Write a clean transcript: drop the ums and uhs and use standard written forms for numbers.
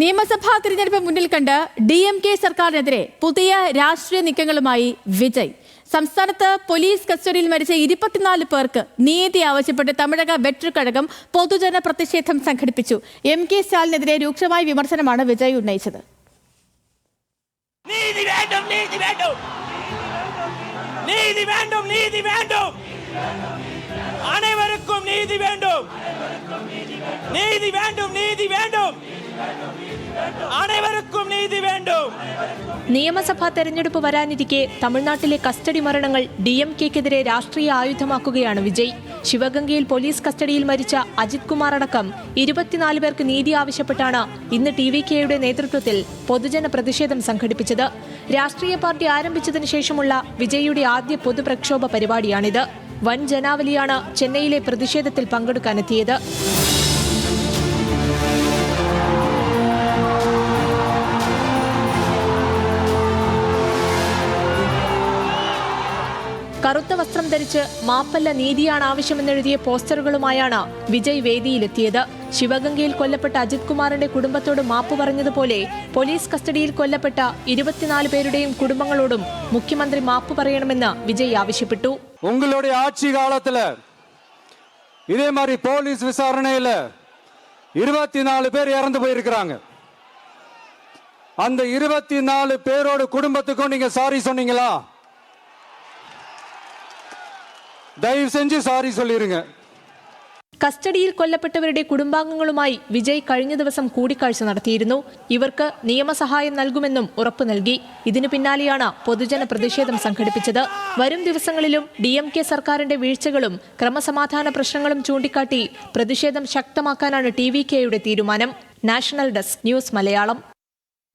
നിയമസഭാ തിരഞ്ഞെടുപ്പ് മുന്നിൽ കണ്ട് DMK സർക്കാരിനെതിരെ പുതിയ രാഷ്ട്രീയ നീക്കങ്ങളുമായി വിജയ്. സംസ്ഥാനത്ത് പോലീസ് കസ്റ്റഡിയിൽ മരിച്ച 24 പേർക്ക് നീതി ആവശ്യപ്പെട്ട് തമിഴക വെട്രി കഴകം പൊതുജന പ്രതിഷേധം സംഘടിപ്പിച്ചു. MK സ്റ്റാലിനെതിരെ രൂക്ഷമായ വിമർശനമാണ് വിജയ് ഉന്നയിച്ചത്. നിയമസഭാ തെരഞ്ഞെടുപ്പ് വരാനിരിക്കെ തമിഴ്നാട്ടിലെ കസ്റ്റഡി മരണങ്ങൾ DMKക്കെതിരെ രാഷ്ട്രീയ ആയുധമാക്കുകയാണ് വിജയ്. ശിവഗംഗയിൽ പോലീസ് കസ്റ്റഡിയിൽ മരിച്ച അജിത് കുമാർ അടക്കം 24 പേർക്ക് നീതി ആവശ്യപ്പെട്ടാണ് ഇന്ന് TVKയുടെ നേതൃത്വത്തിൽ പൊതുജന പ്രതിഷേധം സംഘടിപ്പിച്ചത്. രാഷ്ട്രീയ പാർട്ടി ആരംഭിച്ചതിനു ശേഷമുള്ള വിജയിയുടെ ആദ്യ പൊതുപ്രക്ഷോഭ പരിപാടിയാണിത്. വൻ ജനാവലിയാണ് ചെന്നൈയിലെ പ്രതിഷേധത്തിൽ പങ്കെടുക്കാനെത്തിയത്. കറുത്ത വസ്ത്രം ധരിച്ച് മാപ്പല്ല നീതിയാണ് ആവശ്യമെന്നെഴുതിയ പോസ്റ്ററുകളുമായാണ് വിജയ് വേദിയിലെത്തിയത്. ശിവഗംഗയിൽ കൊല്ലപ്പെട്ട അജിത് കുമാറിന്റെ കുടുംബത്തോട് മാപ്പ് പറഞ്ഞതുപോലെ പോലീസ് കസ്റ്റഡിയിൽ കൊല്ലപ്പെട്ട 24 പേരുടെയും കുടുംബങ്ങളോടും മുഖ്യമന്ത്രി മാപ്പ് പറയണമെന്ന് വിജയ് ആവശ്യപ്പെട്ടു. ഉങ്ങളുടെ ആட்சி കാലത്തിൽ ഇതേ മാതിരി പോലീസ് വിசாரணைയിൽ 24 പേർ ഇറந்து போயிருக்காங்க. அந்த 24 பேரோட குடும்பத்துக்கும் நீங்க சாரி சொன்னீங்களா? ദയവ് സെഞ്ച് സാരി சொல்லிருங்க. കസ്റ്റഡിയിൽ കൊല്ലപ്പെട്ടവരുടെ കുടുംബാംഗങ്ങളുമായി വിജയ് കഴിഞ്ഞ ദിവസം കൂടിക്കാഴ്ച നടത്തിയിരുന്നു. ഇവർക്ക് നിയമസഹായം നൽകുമെന്നും ഉറപ്പു നൽകി. ഇതിനു പിന്നാലെയാണ് പൊതുജന പ്രതിഷേധം സംഘടിപ്പിച്ചത്. വരും ദിവസങ്ങളിലും DMK സർക്കാരിന്റെ വീഴ്ചകളും ക്രമസമാധാന പ്രശ്നങ്ങളും ചൂണ്ടിക്കാട്ടി പ്രതിഷേധം ശക്തമാക്കാനാണ് TVKയുടെ തീരുമാനം. National desk news Malayalam.